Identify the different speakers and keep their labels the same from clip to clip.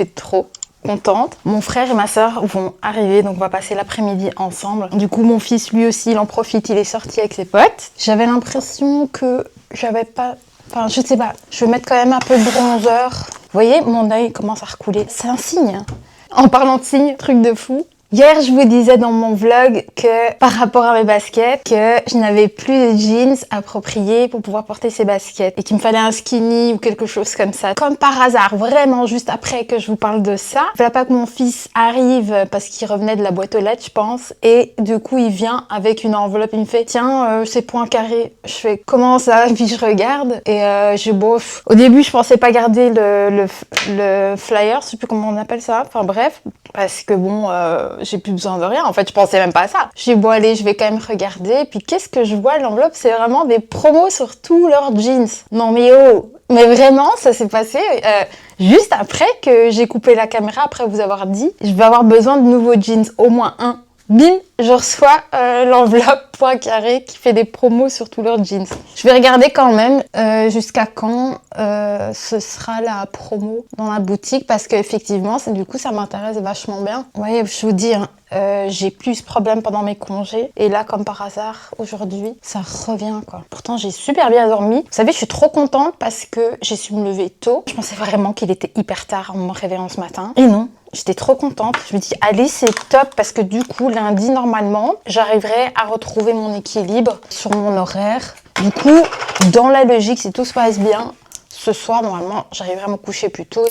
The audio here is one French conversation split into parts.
Speaker 1: suis trop contente. Mon frère et ma soeur vont arriver, donc on va passer l'après-midi ensemble. Du coup, mon fils, lui aussi, il en profite, il est sorti avec ses potes. J'avais l'impression que j'avais pas... Enfin, je sais pas, je vais mettre quand même un peu de bronzer. Vous voyez, mon œil commence à recouler. C'est un signe. En parlant de signe, truc de fou. Hier, je vous disais dans mon vlog que par rapport à mes baskets, que je n'avais plus de jeans appropriés pour pouvoir porter ces baskets et qu'il me fallait un skinny ou quelque chose comme ça. Comme par hasard, vraiment juste après que je vous parle de ça, voilà pas que mon fils arrive parce qu'il revenait de la boîte aux lettres, je pense, et du coup il vient avec une enveloppe, il me fait tiens, c'est $. Je fais comment ça? Puis je regarde et je bof. Au début, je pensais pas garder le flyer, je sais plus comment on appelle ça. Enfin bref, parce que bon. J'ai plus besoin de rien. En fait, je pensais même pas à ça. J'ai dit, bon, allez, je vais quand même regarder. Puis, qu'est-ce que je vois? L'enveloppe, c'est vraiment des promos sur tous leurs jeans. Non, mais oh! Mais vraiment, ça s'est passé juste après que j'ai coupé la caméra, après vous avoir dit, je vais avoir besoin de nouveaux jeans. Au moins un. Bim, je reçois l'enveloppe Poincaré qui fait des promos sur tous leurs jeans. Je vais regarder quand même jusqu'à quand ce sera la promo dans la boutique parce qu'effectivement, du coup, ça m'intéresse vachement bien. Vous voyez, je vous dis, hein, j'ai plus ce problème pendant mes congés. Et là, comme par hasard, aujourd'hui, ça revient, quoi. Pourtant, j'ai super bien dormi. Vous savez, je suis trop contente parce que j'ai su me lever tôt. Je pensais vraiment qu'il était hyper tard en me réveillant ce matin. Et non. J'étais trop contente. Je me dis, allez, c'est top parce que du coup, lundi, normalement, j'arriverai à retrouver mon équilibre sur mon horaire. Du coup, dans la logique, si tout se passe bien, ce soir, normalement, j'arriverai à me coucher plus tôt.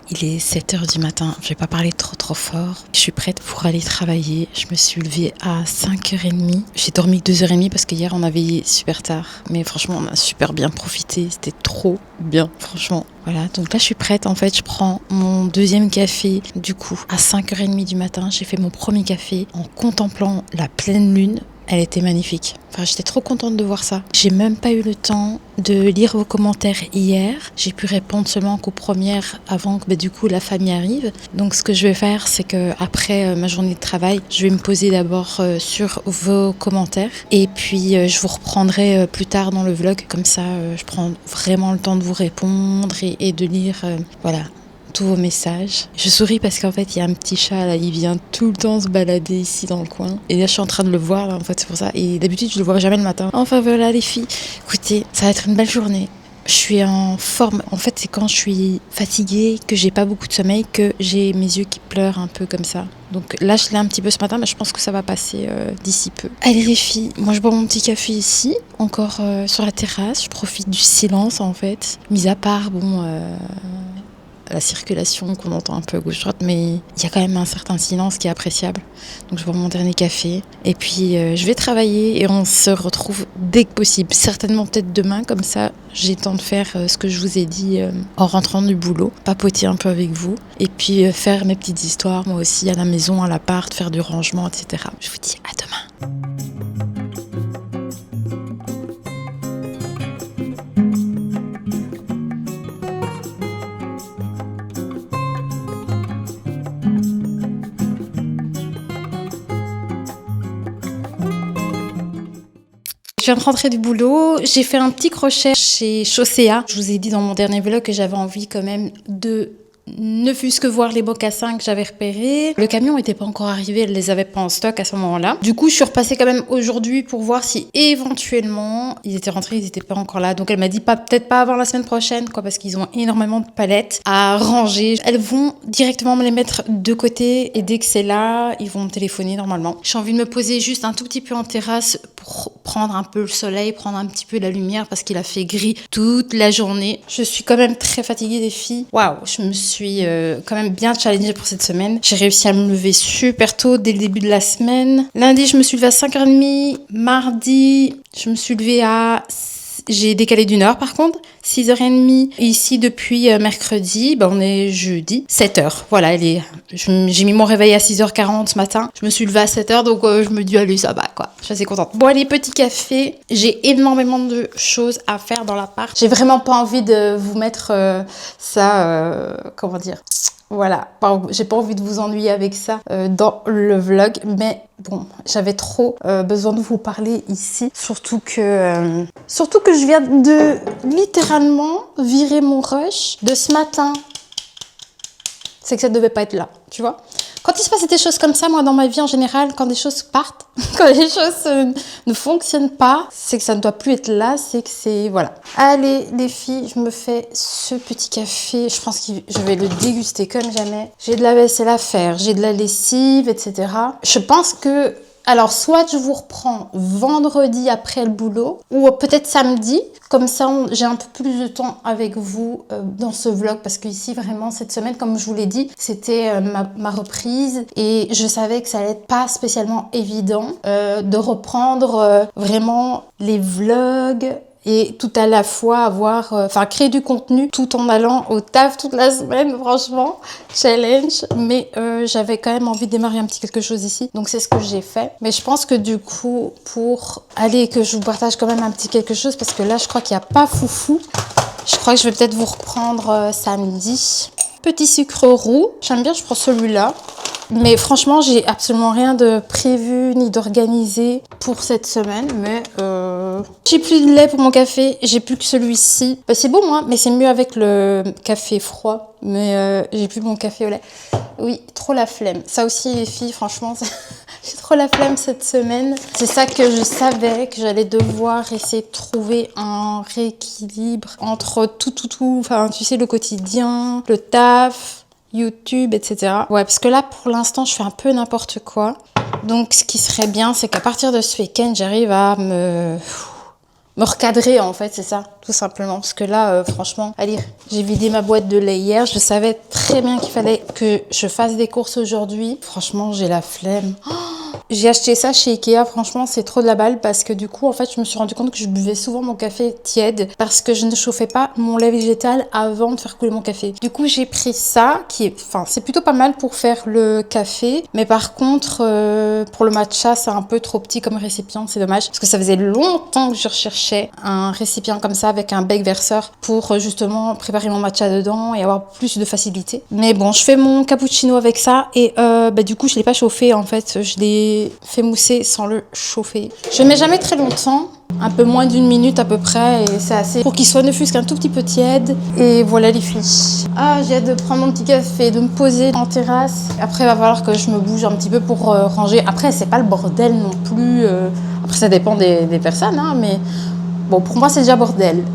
Speaker 2: Il est 7h du matin, je vais pas parler trop fort. Je suis prête pour aller travailler. Je me suis levée à 5h30. J'ai dormi 2h30 parce qu'hier on a veillé super tard. Mais franchement, on a super bien profité. C'était trop bien, franchement. Voilà, donc là je suis prête. En fait, je prends mon deuxième café. Du coup, à 5h30 du matin, j'ai fait mon premier café en contemplant la pleine lune. Elle était magnifique. Enfin, j'étais trop contente de voir ça. J'ai même pas eu le temps de lire vos commentaires hier. J'ai pu répondre seulement qu'aux premières avant que du coup la famille arrive. Donc ce que je vais faire, c'est que après ma journée de travail, je vais me poser d'abord sur vos commentaires et puis je vous reprendrai plus tard dans le vlog. Comme ça, je prends vraiment le temps de vous répondre et de lire. Voilà. Tous vos messages. Je souris parce qu'en fait il y a un petit chat là, il vient tout le temps se balader ici dans le coin. Et là je suis en train de le voir là, en fait c'est pour ça. Et d'habitude je le vois jamais le matin. Enfin voilà les filles, écoutez, ça va être une belle journée. Je suis en forme. En fait c'est quand je suis fatiguée, que j'ai pas beaucoup de sommeil, que j'ai mes yeux qui pleurent un peu comme ça. Donc là je l'ai un petit peu ce matin, mais je pense que ça va passer d'ici peu. Allez les filles, moi je bois mon petit café ici, encore sur la terrasse. Je profite du silence en fait. Mis à part la circulation qu'on entend un peu à gauche-droite, mais il y a quand même un certain silence qui est appréciable. Donc je bois mon dernier café et puis je vais travailler et on se retrouve dès que possible. Certainement peut-être demain, comme ça j'ai le temps de faire ce que je vous ai dit en rentrant du boulot, papoter un peu avec vous et puis faire mes petites histoires, moi aussi à la maison, à l'appart, faire du rangement, etc. Je vous dis à demain. Je viens de rentrer du boulot, j'ai fait un petit crochet chez Chaussea. Je vous ai dit dans mon dernier vlog que j'avais envie quand même de ne fût-ce que voir les mocassins que j'avais repérés. Le camion n'était pas encore arrivé, elle les avait pas en stock à ce moment-là. Du coup, je suis repassée quand même aujourd'hui pour voir si éventuellement ils étaient rentrés, ils n'étaient pas encore là. Donc elle m'a dit peut-être pas avant la semaine prochaine, quoi, parce qu'ils ont énormément de palettes à ranger. Elles vont directement me les mettre de côté et dès que c'est là, ils vont me téléphoner normalement. J'ai envie de me poser juste un tout petit peu en terrasse pour prendre un peu le soleil, prendre un petit peu la lumière parce qu'il a fait gris toute la journée. Je suis quand même très fatiguée des filles. Waouh, je me suis quand même bien challengée pour cette semaine. J'ai réussi à me lever super tôt dès le début de la semaine. Lundi, je me suis levée à 5h30. Mardi, je me suis levée j'ai décalé d'une heure par contre, 6h30. Ici depuis mercredi, on est jeudi, 7h. Voilà, j'ai mis mon réveil à 6h40 ce matin. Je me suis levée à 7h, donc je me dis allez, ça va quoi. Je suis assez contente. Bon allez, petit café. J'ai énormément de choses à faire dans l'appart. J'ai vraiment pas envie de vous mettre comment dire. Voilà, j'ai pas envie de vous ennuyer avec ça dans le vlog, mais bon, j'avais trop besoin de vous parler ici, surtout que je viens de littéralement virer mon rush de ce matin. c'est que ça devait pas être là, tu vois. Quand il se passe des choses comme ça, moi, dans ma vie en général, quand des choses partent, quand les choses ne fonctionnent pas, c'est que ça ne doit plus être là, c'est que c'est... Voilà. Allez, les filles, je me fais ce petit café. Je pense que je vais le déguster comme jamais. J'ai de la vaisselle à faire, j'ai de la lessive, etc. Je pense que... Alors, soit je vous reprends vendredi après le boulot, ou peut-être samedi. Comme ça, j'ai un peu plus de temps avec vous dans ce vlog. Parce que ici, vraiment, cette semaine, comme je vous l'ai dit, c'était ma reprise. Et je savais que ça allait être pas spécialement évident de reprendre vraiment les vlogs. Et tout à la fois avoir, créer du contenu tout en allant au taf toute la semaine, franchement, challenge. Mais j'avais quand même envie de démarrer un petit quelque chose ici, donc c'est ce que j'ai fait. Mais je pense que du coup, pour aller que je vous partage quand même un petit quelque chose, parce que là, je crois qu'il n'y a pas foufou. Je crois que je vais peut-être vous reprendre samedi. Petit sucre roux, j'aime bien, je prends celui-là. Mais franchement, j'ai absolument rien de prévu ni d'organisé pour cette semaine. Mais j'ai plus de lait pour mon café, j'ai plus que celui-ci. Bah, c'est bon, hein, mais c'est mieux avec le café froid. Mais j'ai plus mon café au lait. Oui, trop la flemme. Ça aussi, les filles, franchement, j'ai trop la flemme cette semaine. C'est ça que je savais, que j'allais devoir essayer de trouver un rééquilibre entre tout. Enfin, tu sais, le quotidien, le taf, YouTube, etc. Ouais, parce que là, pour l'instant, je fais un peu n'importe quoi. Donc, ce qui serait bien, c'est qu'à partir de ce week-end, j'arrive à me recadrer, en fait, c'est ça, tout simplement. Parce que là, franchement, allez, j'ai vidé ma boîte de lait hier. Je savais très bien qu'il fallait que je fasse des courses aujourd'hui. Franchement, j'ai la flemme. J'ai acheté ça chez Ikea, franchement c'est trop de la balle parce que du coup en fait je me suis rendu compte que je buvais souvent mon café tiède parce que je ne chauffais pas mon lait végétal avant de faire couler mon café. Du coup j'ai pris ça qui est, c'est plutôt pas mal pour faire le café, mais par contre pour le matcha c'est un peu trop petit comme récipient, c'est dommage parce que ça faisait longtemps que je recherchais un récipient comme ça avec un bec verseur pour justement préparer mon matcha dedans et avoir plus de facilité. Mais bon, je fais mon cappuccino avec ça et du coup je l'ai pas chauffé en fait, je l'ai fait mousser sans le chauffer. Je ne mets jamais très longtemps, un peu moins d'1 minute à peu près, et c'est assez pour qu'il soit ne fût-ce qu'un tout petit peu tiède. Et voilà les filles. Ah, j'ai hâte de prendre mon petit café, de me poser en terrasse. Après, il va falloir que je me bouge un petit peu pour ranger. Après, c'est pas le bordel non plus. Après, ça dépend des personnes, hein, mais bon, pour moi, c'est déjà bordel.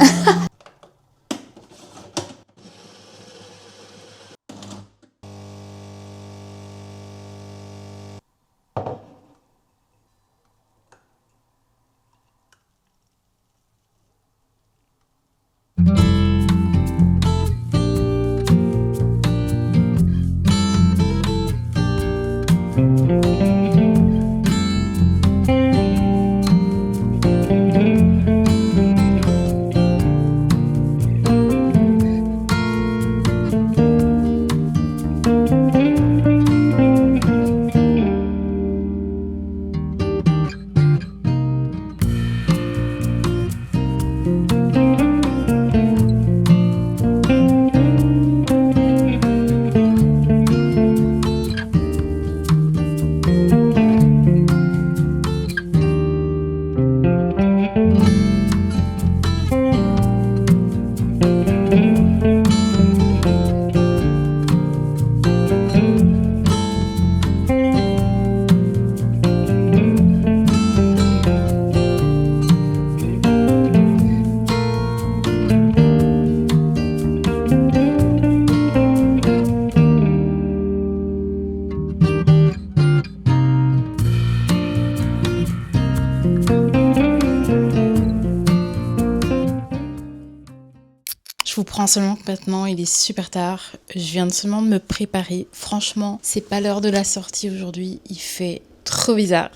Speaker 2: vous prends seulement que maintenant il est super tard, je viens seulement de me préparer. Franchement, c'est pas l'heure de la sortie aujourd'hui, il fait trop bizarre.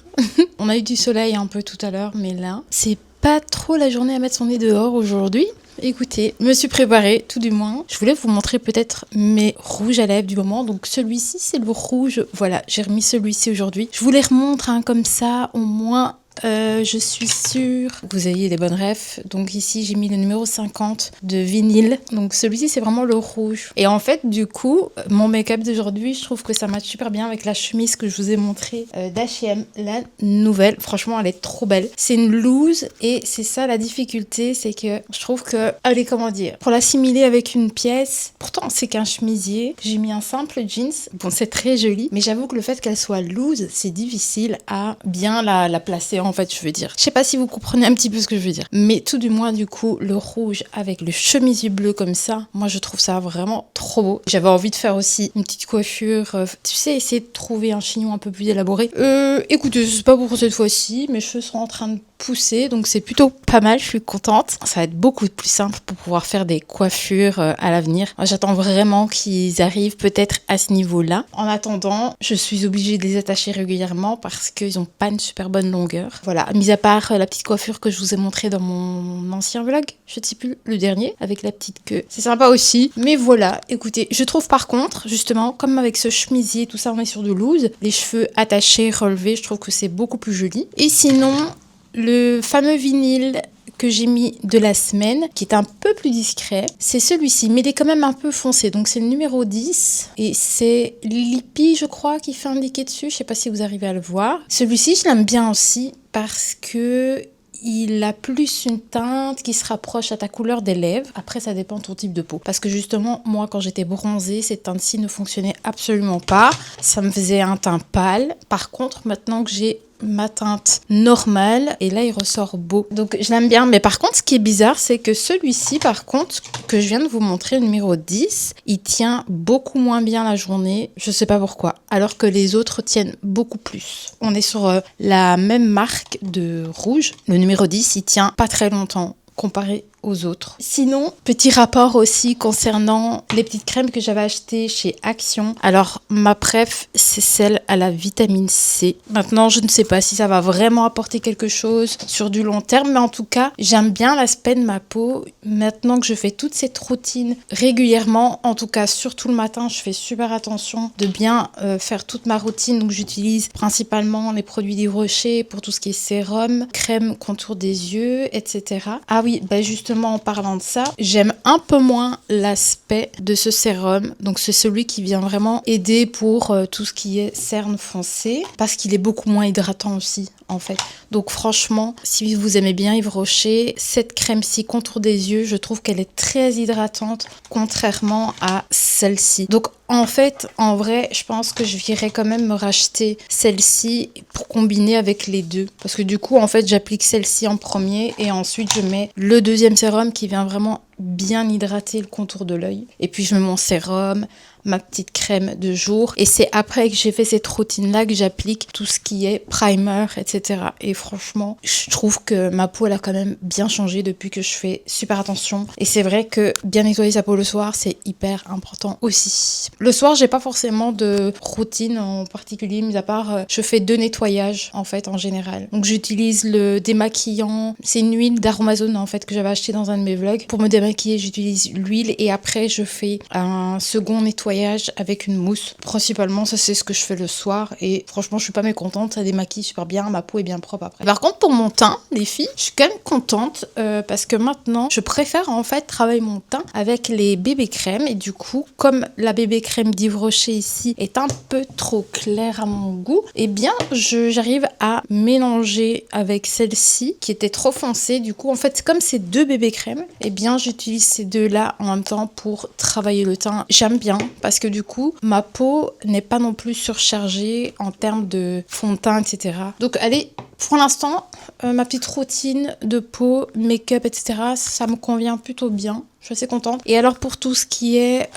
Speaker 2: On a eu du soleil un peu tout à l'heure, mais là, c'est pas trop la journée à mettre son nez dehors aujourd'hui. Écoutez, je me suis préparée, tout du moins. Je voulais vous montrer peut-être mes rouges à lèvres du moment. Donc celui-ci, c'est le rouge. Voilà, j'ai remis celui-ci aujourd'hui. Je vous les remontre comme ça, au moins Je suis sûre que vous ayez des bonnes refs. Donc ici, j'ai mis le numéro 50 de vinyle. Donc celui-ci, c'est vraiment le rouge. Et en fait, du coup, mon make-up d'aujourd'hui, je trouve que ça matche super bien avec la chemise que je vous ai montrée d'H&M, la nouvelle. Franchement, elle est trop belle. C'est une loose et c'est ça la difficulté, c'est que je trouve que, allez, comment dire, pour l'assimiler avec une pièce, pourtant c'est qu'un chemisier, j'ai mis un simple jeans. Bon, c'est très joli, mais j'avoue que le fait qu'elle soit loose, c'est difficile à bien la placer, en fait, je veux dire. Je sais pas si vous comprenez un petit peu ce que je veux dire, mais tout du moins, du coup, le rouge avec le chemisier bleu comme ça, moi, je trouve ça vraiment trop beau. J'avais envie de faire aussi une petite coiffure, tu sais, essayer de trouver un chignon un peu plus élaboré. Écoutez, c'est pas pour cette fois-ci, mes cheveux sont en train de pousser, donc c'est plutôt pas mal, je suis contente. Ça va être beaucoup plus simple pour pouvoir faire des coiffures à l'avenir. J'attends vraiment qu'ils arrivent peut-être à ce niveau-là. En attendant, je suis obligée de les attacher régulièrement parce qu'ils ont pas une super bonne longueur. Voilà, mis à part la petite coiffure que je vous ai montrée dans mon ancien vlog, je ne sais plus, le dernier, avec la petite queue. C'est sympa aussi, mais voilà, écoutez, je trouve par contre, justement, comme avec ce chemisier, tout ça, on est sur de loose, les cheveux attachés, relevés, je trouve que c'est beaucoup plus joli. Et sinon, le fameux vinyle que j'ai mis de la semaine, qui est un peu plus discret, c'est celui-ci, mais il est quand même un peu foncé, donc c'est le numéro 10, et c'est Lippy, je crois, qui fait indiquer dessus, je sais pas si vous arrivez à le voir. Celui-ci, je l'aime bien aussi, parce que il a plus une teinte qui se rapproche à ta couleur des lèvres. Après, ça dépend de ton type de peau. Parce que justement, moi, quand j'étais bronzée, cette teinte-ci ne fonctionnait absolument pas. Ça me faisait un teint pâle. Par contre, maintenant que j'ai ma teinte normale, et là il ressort beau, donc je l'aime bien. Mais par contre, ce qui est bizarre, c'est que celui-ci, par contre, que je viens de vous montrer, le numéro 10, il tient beaucoup moins bien la journée, je sais pas pourquoi, alors que les autres tiennent beaucoup plus. On est sur la même marque de rouge, le numéro 10 il tient pas très longtemps comparé aux autres. Sinon, petit rapport aussi concernant les petites crèmes que j'avais achetées chez Action. Alors, ma préf, c'est celle à la vitamine C. Maintenant, je ne sais pas si ça va vraiment apporter quelque chose sur du long terme, mais en tout cas, j'aime bien l'aspect de ma peau. Maintenant que je fais toute cette routine régulièrement, en tout cas, surtout le matin, je fais super attention de bien faire toute ma routine. Donc, j'utilise principalement les produits d'Yves Rocher pour tout ce qui est sérum, crème, contour des yeux, etc. Ah oui, bah justement, en parlant de ça, j'aime un peu moins l'aspect de ce sérum. Donc c'est celui qui vient vraiment aider pour tout ce qui est cernes foncées, parce qu'il est beaucoup moins hydratant aussi, en fait. Donc franchement, si vous aimez bien Yves Rocher, cette crème-ci contour des yeux, je trouve qu'elle est très hydratante, contrairement à celle-ci. Donc en fait, en vrai, je pense que je virais quand même me racheter celle-ci pour combiner avec les deux. Parce que du coup, en fait, j'applique celle-ci en premier et ensuite je mets le deuxième sérum qui vient vraiment bien hydrater le contour de l'œil. Et puis je mets mon sérum, ma petite crème de jour. Et c'est après que j'ai fait cette routine-là que j'applique tout ce qui est primer, etc. Et franchement, je trouve que ma peau, elle a quand même bien changé depuis que je fais super attention. Et c'est vrai que bien nettoyer sa peau le soir, c'est hyper important aussi. Le soir, j'ai pas forcément de routine en particulier, mis à part, je fais 2 nettoyages, en fait, en général. Donc j'utilise le démaquillant. C'est une huile d'Aromazone, en fait, que j'avais acheté dans un de mes vlogs. Pour me démaquiller, j'utilise l'huile et après, je fais un second nettoyage avec une mousse. Principalement, ça c'est ce que je fais le soir et franchement, je suis pas mécontente, ça démaquille super bien, ma peau est bien propre après. Par contre, pour mon teint, les filles, je suis quand même contente parce que maintenant, je préfère en fait travailler mon teint avec les bébés crèmes et du coup, comme la bébé crème d'Yves Rocher ici est un peu trop claire à mon goût, eh bien, j'arrive à mélanger avec celle-ci qui était trop foncée. Du coup, en fait, comme c'est 2 bébés crèmes, eh bien, j'utilise ces deux-là en même temps pour travailler le teint. J'aime bien parce que du coup, ma peau n'est pas non plus surchargée en termes de fond de teint, etc. Donc, allez, pour l'instant, ma petite routine de peau, make-up, etc., ça me convient plutôt bien. Je suis assez contente. Et alors pour tout ce qui est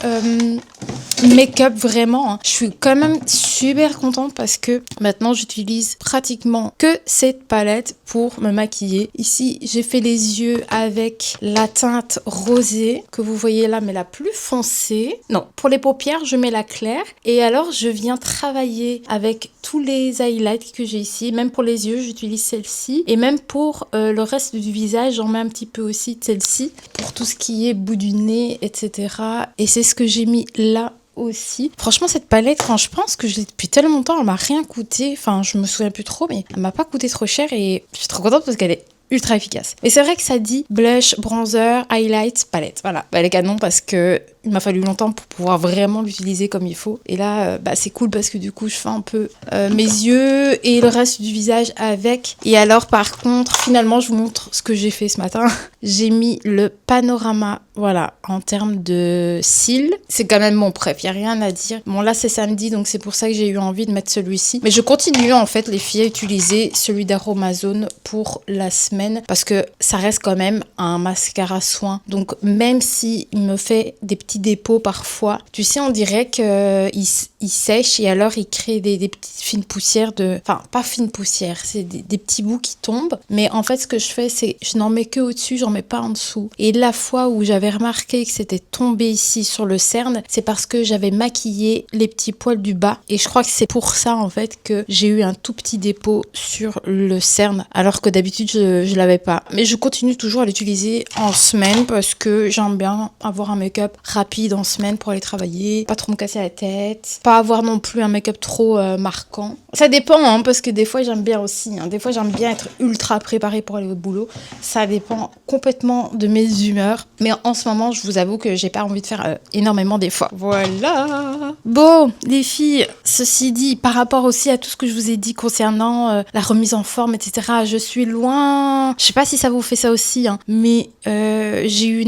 Speaker 2: make-up, vraiment, hein, je suis quand même super contente parce que maintenant j'utilise pratiquement que cette palette pour me maquiller. Ici, j'ai fait les yeux avec la teinte rosée que vous voyez là, mais la plus foncée. Non, pour les paupières, je mets la claire. Et alors, je viens travailler avec tous les highlights que j'ai ici. Même pour les yeux, j'utilise celle-ci. Et même pour le reste du visage, j'en mets un petit peu aussi de celle-ci. Pour tout ce qui est bout du nez, etc. Et c'est ce que j'ai mis là aussi. Franchement, cette palette, quand je pense que je depuis tellement longtemps, elle m'a rien coûté. Enfin, je me souviens plus trop, mais elle m'a pas coûté trop cher et je suis trop contente parce qu'elle est ultra efficace. Et c'est vrai que ça dit blush, bronzer, highlight, palette. Voilà, elle est canon parce que il m'a fallu longtemps pour pouvoir vraiment l'utiliser comme il faut. Et là, c'est cool parce que du coup, je fais un peu mes yeux et le reste du visage avec. Et alors, par contre, finalement, je vous montre ce que j'ai fait ce matin. J'ai mis le panorama, voilà, en termes de cils. C'est quand même mon préf, il n'y a rien à dire. Bon, là, c'est samedi, donc c'est pour ça que j'ai eu envie de mettre celui-ci. Mais je continue, en fait, les filles, à utiliser celui d'Aromazone pour la semaine parce que ça reste quand même un mascara soin. Donc, même s'il me fait des petits dépôts parfois, tu sais, on dirait qu'il sèche et alors il crée des petites fines poussières enfin, pas fines poussières, c'est des petits bouts qui tombent. Mais en fait, ce que je fais, c'est je n'en mets que au-dessus, j'en mets pas en dessous. Et la fois où j'avais remarqué que c'était tombé ici sur le cerne, c'est parce que j'avais maquillé les petits poils du bas. Et je crois que c'est pour ça, en fait, que j'ai eu un tout petit dépôt sur le cerne, alors que d'habitude, je l'avais pas. Mais je continue toujours à l'utiliser en semaine parce que j'aime bien avoir un make-up rapide en semaine pour aller travailler, pas trop me casser la tête, pas avoir non plus un make-up trop marquant. Ça dépend, hein, parce que des fois j'aime bien aussi, hein. Des fois j'aime bien être ultra préparée pour aller au boulot. Ça dépend complètement de mes humeurs. Mais en ce moment, je vous avoue que j'ai pas envie de faire énormément d'efforts. Voilà. Bon, les filles, ceci dit, par rapport aussi à tout ce que je vous ai dit concernant la remise en forme, etc., je suis loin. Je sais pas si ça vous fait ça aussi, hein, mais j'ai eu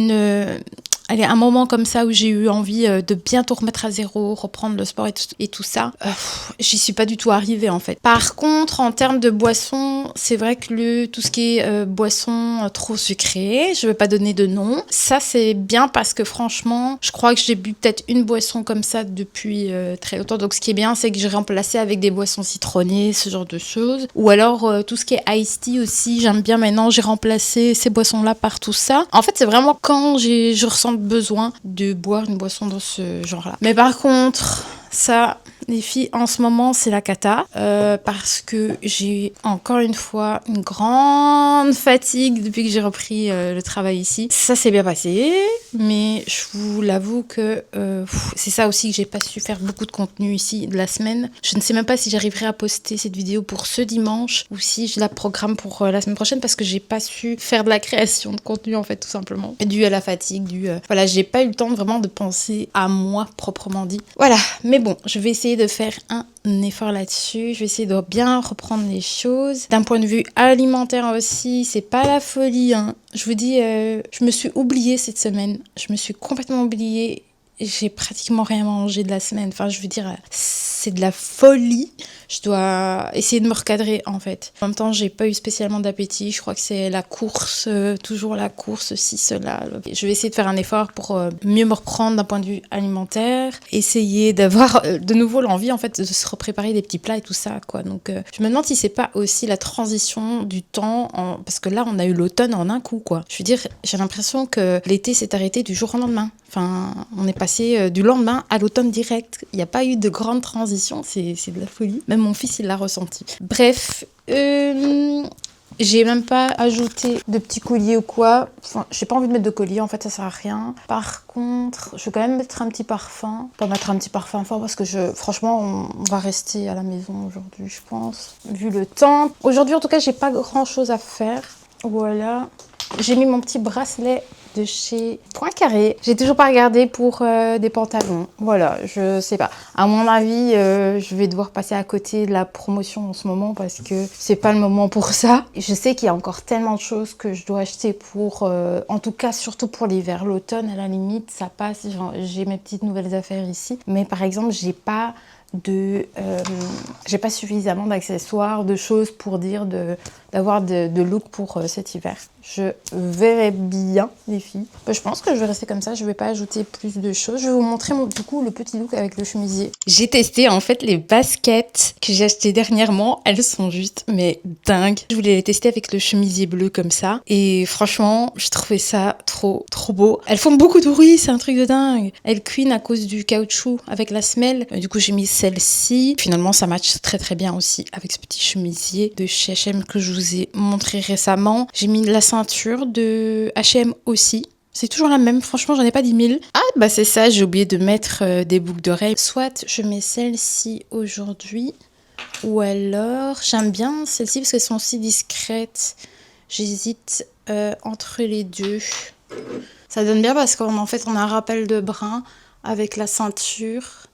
Speaker 2: Allez, un moment comme ça où j'ai eu envie de bientôt remettre à zéro, reprendre le sport et tout ça, j'y suis pas du tout arrivée en fait. Par contre, en termes de boissons, c'est vrai que tout ce qui est boisson trop sucrée, je vais pas donner de nom, ça c'est bien parce que franchement, je crois que j'ai bu peut-être une boisson comme ça depuis très longtemps. Donc ce qui est bien, c'est que j'ai remplacé avec des boissons citronnées, ce genre de choses. Ou alors tout ce qui est iced tea aussi, j'aime bien maintenant, j'ai remplacé ces boissons-là par tout ça. En fait, c'est vraiment quand je ressens besoin de boire une boisson dans ce genre-là. Mais par contre, ça, les filles, en ce moment, c'est la cata parce que j'ai encore une fois une grande fatigue depuis que j'ai repris le travail ici. Ça s'est bien passé, mais je vous l'avoue que c'est ça aussi que j'ai pas su faire beaucoup de contenu ici de la semaine. Je ne sais même pas si j'arriverai à poster cette vidéo pour ce dimanche ou si je la programme pour la semaine prochaine parce que j'ai pas su faire de la création de contenu en fait, tout simplement. Dû à la fatigue, voilà, j'ai pas eu le temps vraiment de penser à moi proprement dit. Voilà, mais bon, je vais essayer de faire un effort là-dessus. Je vais essayer de bien reprendre les choses. D'un point de vue alimentaire aussi, c'est pas la folie, hein. Je vous dis, je me suis oubliée cette semaine. Je me suis complètement oubliée. J'ai pratiquement rien mangé de la semaine. Enfin, je veux dire, c'est de la folie. Je dois essayer de me recadrer, en fait. En même temps, j'ai pas eu spécialement d'appétit. Je crois que c'est la course, toujours la course, ci, cela. Je vais essayer de faire un effort pour mieux me reprendre d'un point de vue alimentaire. Essayer d'avoir de nouveau l'envie, en fait, de se repréparer des petits plats et tout ça, quoi. Donc, je me demande si c'est pas aussi la transition du temps, parce que là, on a eu l'automne en un coup, quoi. Je veux dire, j'ai l'impression que l'été s'est arrêté du jour au lendemain. Enfin, on est passé du lendemain à l'automne direct. Il n'y a pas eu de grande transition, c'est de la folie. Même mon fils, il l'a ressenti. Bref, j'ai même pas ajouté de petits colliers ou quoi. Enfin, j'ai pas envie de mettre de collier, en fait, ça sert à rien. Par contre, je vais quand même mettre un petit parfum. Pas mettre un petit parfum fort parce que franchement, on va rester à la maison aujourd'hui, je pense. Vu le temps. Aujourd'hui, en tout cas, j'ai pas grand chose à faire. Voilà. J'ai mis mon petit bracelet de chez Poincaré. J'ai toujours pas regardé pour des pantalons. Voilà, je sais pas. À mon avis, je vais devoir passer à côté de la promotion en ce moment parce que c'est pas le moment pour ça. Je sais qu'il y a encore tellement de choses que je dois acheter pour, en tout cas, surtout pour l'hiver. L'automne, à la limite, ça passe. J'ai mes petites nouvelles affaires ici. Mais par exemple, j'ai pas suffisamment d'accessoires, de choses pour dire d'avoir de look pour cet hiver. Je verrai bien, les filles. Je pense que je vais rester comme ça, je vais pas ajouter plus de choses. Je vais vous montrer du coup le petit look avec le chemisier. J'ai testé en fait les baskets que j'ai achetées dernièrement. Elles sont juste mais dingues. Je voulais les tester avec le chemisier bleu comme ça. Et franchement, je trouvais ça trop beau. Elles font beaucoup de bruit, c'est un truc de dingue. Elles cuinent à cause du caoutchouc avec la semelle. Du coup, j'ai mis celle-ci. Finalement, ça match très bien aussi avec ce petit chemisier de chez H&M que je vous ai montré récemment. J'ai mis la ceinture de H&M aussi. C'est toujours la même, franchement, j'en ai pas 10 000. Ah, bah c'est ça, j'ai oublié de mettre des boucles d'oreilles. Soit je mets celle-ci aujourd'hui, ou alors j'aime bien celle-ci parce qu'elles sont aussi discrètes. J'hésite entre les deux. Ça donne bien parce qu'en fait, on a un rappel de brin avec la ceinture.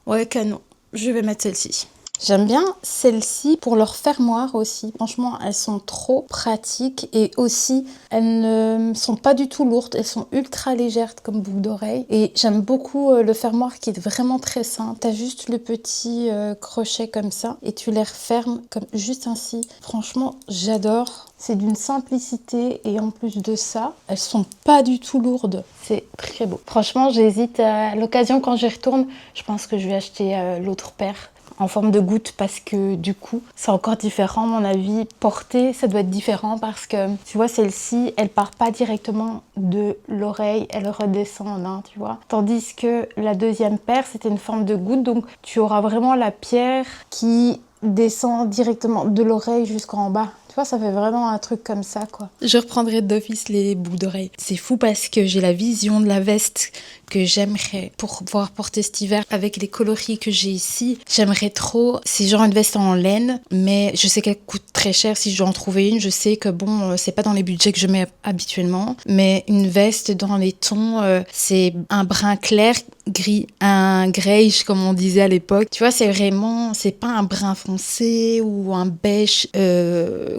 Speaker 2: Ouais, canon. Je vais mettre celle-ci. J'aime bien celles-ci pour leur fermoir aussi. Franchement, elles sont trop pratiques et aussi, elles ne sont pas du tout lourdes. Elles sont ultra légères comme boucle d'oreille. Et j'aime beaucoup le fermoir qui est vraiment très simple. T'as juste le petit crochet comme ça et tu les refermes comme juste ainsi. Franchement, j'adore. C'est d'une simplicité et en plus de ça, elles sont pas du tout lourdes. C'est très beau. Franchement, j'hésite à l'occasion quand j'y retourne. Je pense que je vais acheter l'autre paire en forme de goutte parce que du coup c'est encore différent à mon avis. Porter ça doit être différent parce que tu vois celle-ci elle part pas directement de l'oreille, elle redescend hein, tu vois, tandis que la deuxième paire c'était une forme de goutte, donc tu auras vraiment la pierre qui descend directement de l'oreille jusqu'en bas. Tu vois, ça fait vraiment un truc comme ça, quoi. Je reprendrai d'office les boucles d'oreilles. C'est fou parce que j'ai la vision de la veste que j'aimerais pour pouvoir porter cet hiver avec les coloris que j'ai ici. J'aimerais trop. C'est genre une veste en laine, mais je sais qu'elle coûte très cher si je dois en trouver une. Je sais que bon, c'est pas dans les budgets que je mets habituellement, mais une veste dans les tons, c'est un brun clair, gris, un greige comme on disait à l'époque. Tu vois, c'est vraiment, c'est pas un brun foncé ou un beige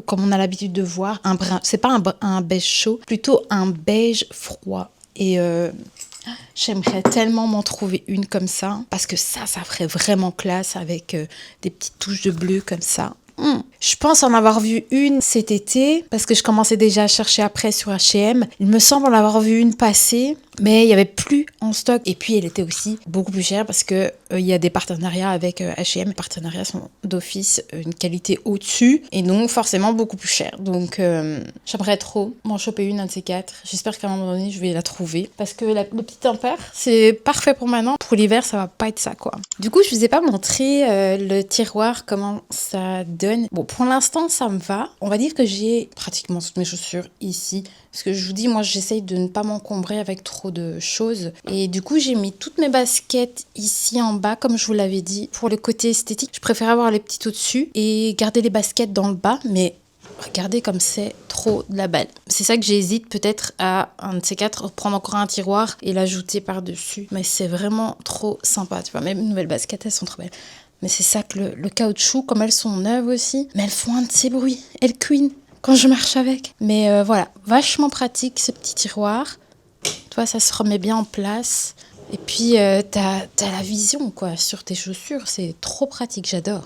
Speaker 2: comme on a l'habitude de voir. Un brun, c'est pas un beige chaud, plutôt un beige froid. Et j'aimerais tellement m'en trouver une comme ça parce que ça ferait vraiment classe avec des petites touches de bleu comme ça. Je pense en avoir vu une cet été parce que je commençais déjà à chercher après sur H&M. Il me semble en avoir vu une passer, mais il n'y avait plus en stock. Et puis elle était aussi beaucoup plus chère parce que il y a des partenariats avec H&M. Les partenariats sont d'office une qualité au-dessus et donc forcément beaucoup plus cher. Donc j'aimerais trop m'en choper une de ces quatre. J'espère qu'à un moment donné je vais la trouver parce que le petit impair c'est parfait pour maintenant. Pour l'hiver ça va pas être ça quoi. Du coup je vous ai pas montré le tiroir comment ça donne. Bon pour l'instant ça me va. On va dire que j'ai pratiquement toutes mes chaussures ici. Parce que je vous dis, moi, j'essaye de ne pas m'encombrer avec trop de choses. Et du coup, j'ai mis toutes mes baskets ici en bas, comme je vous l'avais dit. Pour le côté esthétique, je préfère avoir les petites au-dessus et garder les baskets dans le bas. Mais regardez comme c'est trop de la balle. C'est ça que j'hésite peut-être à un de ces quatre, prendre encore un tiroir et l'ajouter par-dessus. Mais c'est vraiment trop sympa, tu vois. Même les nouvelles baskets, elles sont trop belles. Mais c'est ça que le caoutchouc, comme elles sont neuves aussi, mais elles font un de ces bruits. Elles couinent quand je marche avec. Mais voilà, vachement pratique ce petit tiroir. Tu vois, ça se remet bien en place. Et puis, t'as la vision, quoi, sur tes chaussures. C'est trop pratique, j'adore.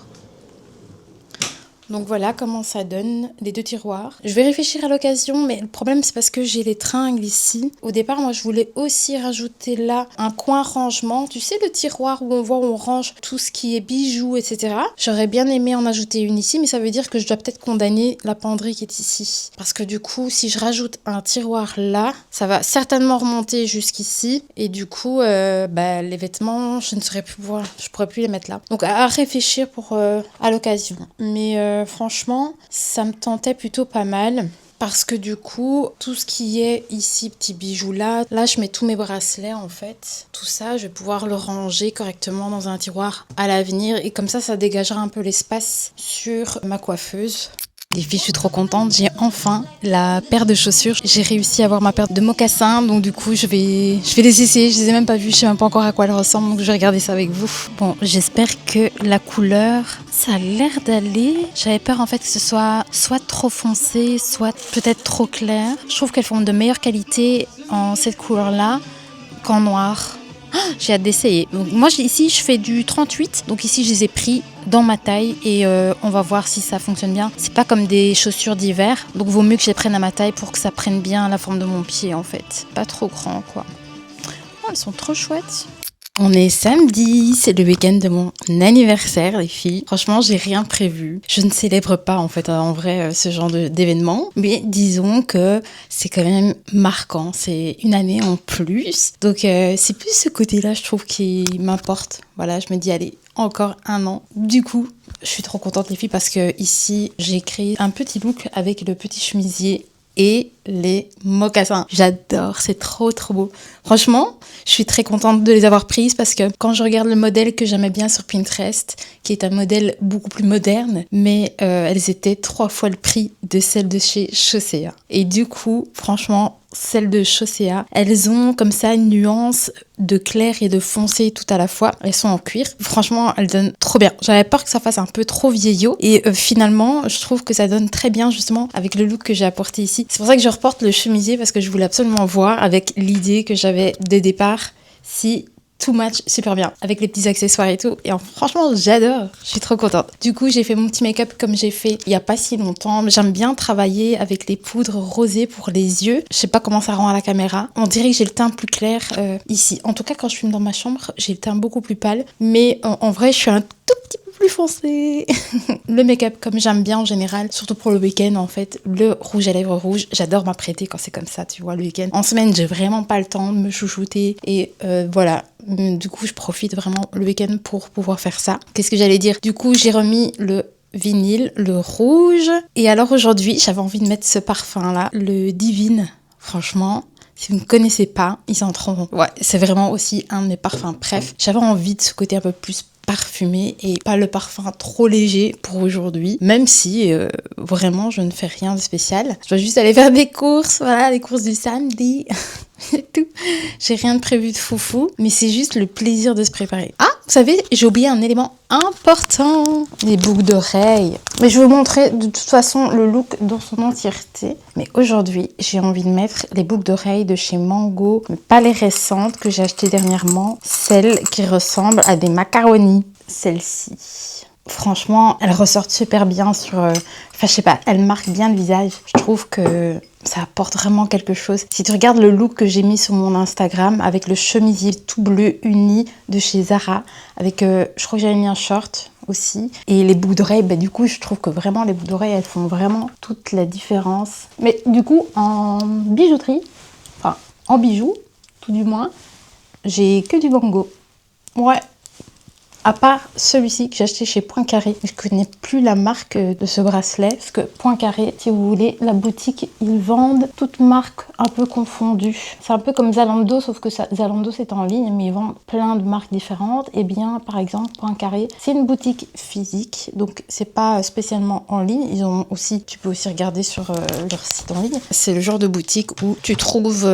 Speaker 2: Donc voilà comment ça donne, les deux tiroirs. Je vais réfléchir à l'occasion, mais le problème c'est parce que j'ai les tringles ici. Au départ, moi je voulais aussi rajouter là un coin rangement. Tu sais le tiroir où on voit où on range tout ce qui est bijoux, etc. J'aurais bien aimé en ajouter une ici, mais ça veut dire que je dois peut-être condamner la penderie qui est ici. Parce que du coup, si je rajoute un tiroir là, ça va certainement remonter jusqu'ici. Et du coup, les vêtements, je pourrais plus les mettre là. Donc à réfléchir pour à l'occasion. Mais franchement, ça me tentait plutôt pas mal. Parce que du coup, tout ce qui est ici, petits bijoux là, je mets tous mes bracelets en fait. Tout ça, je vais pouvoir le ranger correctement dans un tiroir à l'avenir. Et comme ça dégagera un peu l'espace sur ma coiffeuse. Les filles, je suis trop contente, j'ai enfin la paire de chaussures. J'ai réussi à avoir ma paire de mocassins, donc du coup je vais les essayer. Je les ai même pas vus, je sais même pas encore à quoi elles ressemblent, donc je vais regarder ça avec vous. Bon, j'espère que la couleur, ça a l'air d'aller. J'avais peur en fait que ce soit trop foncé, soit peut-être trop clair. Je trouve qu'elles font de meilleure qualité en cette couleur-là qu'en noir. J'ai hâte d'essayer. Donc, moi ici je fais du 38, donc ici je les ai pris dans ma taille et on va voir si ça fonctionne bien. C'est pas comme des chaussures d'hiver, donc vaut mieux que je les prenne à ma taille pour que ça prenne bien la forme de mon pied en fait. Pas trop grand quoi. Oh, elles sont trop chouettes. On est samedi, c'est le week-end de mon anniversaire les filles. Franchement, j'ai rien prévu. Je ne célèbre pas en fait en vrai ce genre d'événement. Mais disons que c'est quand même marquant. C'est une année en plus. Donc c'est plus ce côté-là je trouve qui m'importe. Voilà, je me dis allez, encore un an. Du coup, je suis trop contente les filles parce que ici j'ai créé un petit look avec le petit chemisier et les mocassins. J'adore, c'est trop beau. Franchement, je suis très contente de les avoir prises parce que quand je regarde le modèle que j'aimais bien sur Pinterest, qui est un modèle beaucoup plus moderne, mais elles étaient 3 fois le prix de celles de chez Chaussea. Et du coup, franchement, celles de Chaussea, elles ont comme ça une nuance de clair et de foncé tout à la fois. Elles sont en cuir. Franchement, elles donnent trop bien. J'avais peur que ça fasse un peu trop vieillot. Et finalement, je trouve que ça donne très bien justement avec le look que j'ai apporté ici. C'est pour ça que je reporte le chemisier parce que je voulais absolument voir avec l'idée que j'avais de départ si tout match super bien avec les petits accessoires et tout. Et franchement, j'adore. Je suis trop contente. Du coup, j'ai fait mon petit make-up comme j'ai fait il y a pas si longtemps. J'aime bien travailler avec les poudres rosées pour les yeux. Je sais pas comment ça rend à la caméra. On dirait que j'ai le teint plus clair ici. En tout cas, quand je suis dans ma chambre, j'ai le teint beaucoup plus pâle. Mais en vrai, je suis un tout petit peu plus foncé. Le make-up comme j'aime bien en général, surtout pour le week-end en fait, le rouge à lèvres rouge, j'adore m'apprêter quand c'est comme ça, tu vois, le week-end. En semaine, j'ai vraiment pas le temps de me chouchouter et voilà. Du coup, je profite vraiment le week-end pour pouvoir faire ça. Qu'est-ce que j'allais dire? Du coup, j'ai remis le vinyle, le rouge. Et alors aujourd'hui, j'avais envie de mettre ce parfum-là, le Divine. Franchement, si vous ne connaissez pas, ils en tromperont. Ouais, c'est vraiment aussi un de mes parfums. Bref, j'avais envie de ce côté un peu plus parfumé et pas le parfum trop léger pour aujourd'hui, même si vraiment je ne fais rien de spécial. Je dois juste aller faire des courses, voilà, les courses du samedi. C'est tout. J'ai rien de prévu de foufou, mais c'est juste le plaisir de se préparer. Ah, vous savez, j'ai oublié un élément important, les boucles d'oreilles. Mais je vais vous montrer de toute façon le look dans son entièreté. Mais aujourd'hui, j'ai envie de mettre les boucles d'oreilles de chez Mango, mais pas les récentes que j'ai achetées dernièrement, celles qui ressemblent à des macaronis. Celles-ci. Franchement, elles ressortent super bien sur... Enfin, je sais pas, elles marquent bien le visage. Je trouve que ça apporte vraiment quelque chose. Si tu regardes le look que j'ai mis sur mon Instagram avec le chemisier tout bleu uni de chez Zara, avec, je crois que j'avais mis un short aussi. Et les boucles d'oreilles, bah, du coup, je trouve que vraiment les boucles d'oreilles, elles font vraiment toute la différence. Mais du coup, en bijouterie, enfin, en bijoux, tout du moins, j'ai que du Mango. Ouais. À part celui-ci que j'ai acheté chez Poincaré. Je ne connais plus la marque de ce bracelet. Parce que Poincaré, si vous voulez, la boutique, ils vendent toutes marques un peu confondues. C'est un peu comme Zalando, sauf que Zalando c'est en ligne, mais ils vendent plein de marques différentes. Et bien, par exemple, Poincaré, c'est une boutique physique. Donc, c'est pas spécialement en ligne. Ils ont aussi, tu peux aussi regarder sur leur site en ligne. C'est le genre de boutique où tu trouves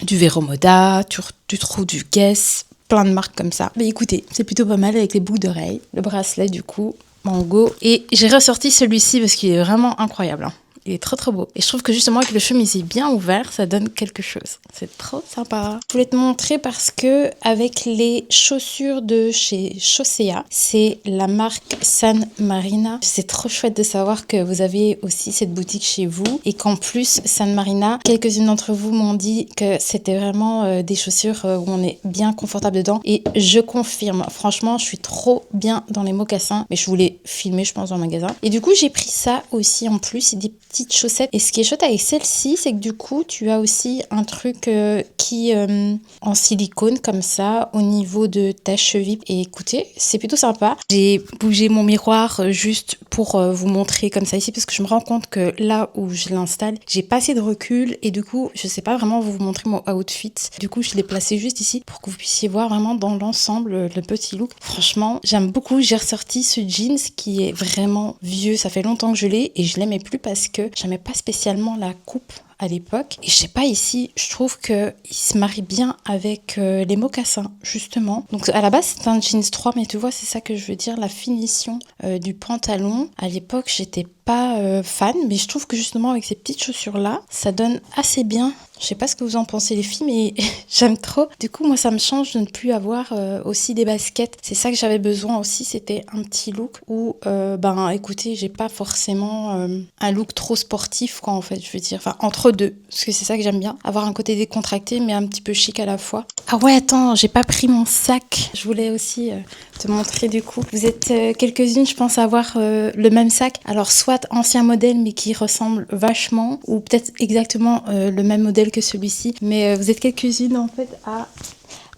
Speaker 2: du Vero Moda, tu trouves du Guess, plein de marques comme ça. Mais écoutez, c'est plutôt pas mal avec les boucles d'oreilles, le bracelet du coup, Mango. Et j'ai ressorti celui-ci parce qu'il est vraiment incroyable. Hein. Il est trop beau. Et je trouve que justement avec le chemisier bien ouvert, ça donne quelque chose. C'est trop sympa. Je voulais te montrer parce que avec les chaussures de chez Chaussea, c'est la marque San Marina. C'est trop chouette de savoir que vous avez aussi cette boutique chez vous et qu'en plus San Marina, quelques-unes d'entre vous m'ont dit que c'était vraiment des chaussures où on est bien confortable dedans et je confirme. Franchement, je suis trop bien dans les mocassins, mais je voulais filmer, je pense, dans le magasin. Et du coup, j'ai pris ça aussi en plus, c'est des petites chaussettes. Et ce qui est chouette avec celle-ci, c'est que du coup, tu as aussi un truc qui en silicone comme ça au niveau de ta cheville. Et écoutez, c'est plutôt sympa. J'ai bougé mon miroir juste pour vous montrer comme ça ici parce que je me rends compte que là où je l'installe, j'ai pas assez de recul et du coup, je sais pas vraiment vous montrer mon outfit. Du coup, je l'ai placé juste ici pour que vous puissiez voir vraiment dans l'ensemble le petit look. Franchement, j'aime beaucoup. J'ai ressorti ce jeans qui est vraiment vieux. Ça fait longtemps que je l'ai et je l'aimais plus parce que j'aimais pas spécialement la coupe à l'époque. Et je sais pas, ici, je trouve qu'il se marie bien avec les mocassins, justement. Donc à la base, c'est un jeans 3, mais tu vois, c'est ça que je veux dire, la finition du pantalon. À l'époque, j'étais pas fan, mais je trouve que justement, avec ces petites chaussures-là, ça donne assez bien. Je sais pas ce que vous en pensez les filles, mais j'aime trop. Du coup, moi, ça me change de ne plus avoir aussi des baskets. C'est ça que j'avais besoin aussi, c'était un petit look où, écoutez, j'ai pas forcément un look trop sportif, quoi, en fait, je veux dire. Enfin, entre deux, parce que c'est ça que j'aime bien. Avoir un côté décontracté, mais un petit peu chic à la fois. Ah ouais, attends, j'ai pas pris mon sac. Je voulais aussi te montrer, du coup. Vous êtes quelques-unes, je pense, à avoir le même sac. Alors, soit ancien modèle, mais qui ressemble vachement, ou peut-être exactement le même modèle que celui-ci, mais vous êtes quelques-unes en fait à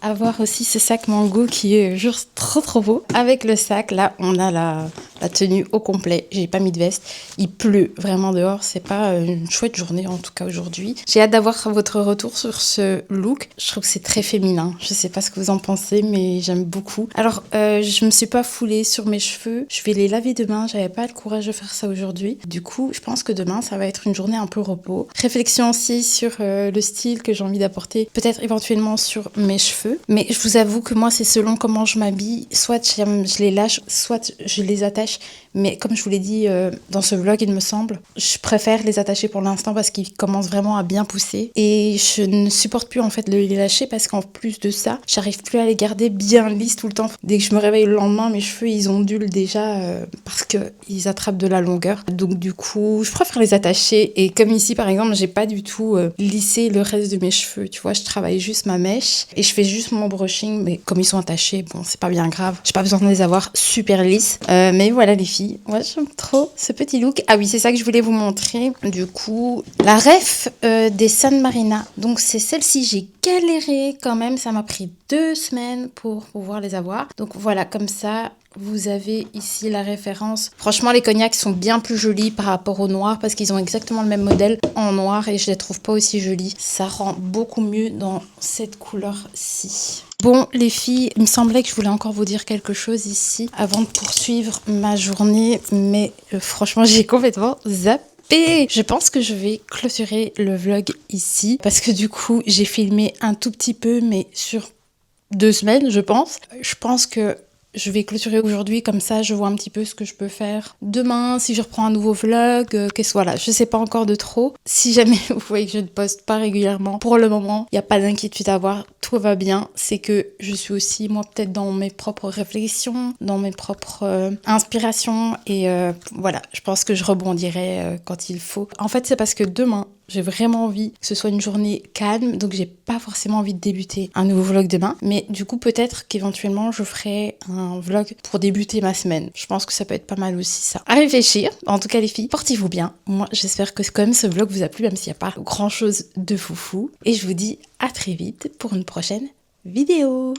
Speaker 2: avoir aussi ce sac Mango qui est juste trop beau. Avec le sac, là, on a la tenue au complet. J'ai pas mis de veste. Il pleut vraiment dehors. C'est pas une chouette journée en tout cas aujourd'hui. J'ai hâte d'avoir votre retour sur ce look. Je trouve que c'est très féminin. Je sais pas ce que vous en pensez, mais j'aime beaucoup. Alors, je me suis pas foulée sur mes cheveux. Je vais les laver demain. J'avais pas le courage de faire ça aujourd'hui. Du coup, je pense que demain, ça va être une journée un peu repos. Réflexion aussi sur le style que j'ai envie d'apporter. Peut-être éventuellement sur mes cheveux. Mais je vous avoue que moi, c'est selon comment je m'habille. Soit je les lâche, soit je les attache. Mais comme je vous l'ai dit dans ce vlog, il me semble, je préfère les attacher pour l'instant parce qu'ils commencent vraiment à bien pousser. Et je ne supporte plus en fait de les lâcher parce qu'en plus de ça, j'arrive plus à les garder bien lisses tout le temps. Dès que je me réveille le lendemain, mes cheveux ils ondulent déjà parce qu'ils attrapent de la longueur. Donc du coup, je préfère les attacher. Et comme ici par exemple, j'ai pas du tout lissé le reste de mes cheveux. Tu vois, je travaille juste ma mèche et je fais juste mon brushing. Mais comme ils sont attachés, bon, c'est pas bien grave. J'ai pas besoin de les avoir super lisses. Mais voilà les filles. Moi, j'aime trop ce petit look. Ah oui, c'est ça que je voulais vous montrer. Du coup, la ref des San Marina. Donc, c'est celle-ci. J'ai galéré quand même. Ça m'a pris 2 semaines pour pouvoir les avoir. Donc, voilà, comme ça, vous avez ici la référence. Franchement, les cognacs sont bien plus jolis par rapport au noir parce qu'ils ont exactement le même modèle en noir et je les trouve pas aussi jolis. Ça rend beaucoup mieux dans cette couleur-ci. Bon, les filles, il me semblait que je voulais encore vous dire quelque chose ici avant de poursuivre ma journée, mais franchement, j'ai complètement zappé. Je pense que je vais clôturer le vlog ici parce que du coup, j'ai filmé un tout petit peu, mais sur 2 semaines, je pense. Je pense que je vais clôturer aujourd'hui, comme ça je vois un petit peu ce que je peux faire demain, si je reprends un nouveau vlog, voilà, je sais pas encore de trop. Si jamais vous voyez que je ne poste pas régulièrement, pour le moment, il n'y a pas d'inquiétude à avoir, tout va bien. C'est que je suis aussi, moi, peut-être dans mes propres réflexions, dans mes propres inspirations, et voilà, je pense que je rebondirai quand il faut. En fait, c'est parce que demain, j'ai vraiment envie que ce soit une journée calme, donc j'ai pas forcément envie de débuter un nouveau vlog demain. Mais du coup, peut-être qu'éventuellement, je ferai un vlog pour débuter ma semaine. Je pense que ça peut être pas mal aussi ça. À réfléchir. En tout cas, les filles, portez-vous bien. Moi, j'espère que quand même ce vlog vous a plu, même s'il n'y a pas grand-chose de foufou. Et je vous dis à très vite pour une prochaine vidéo.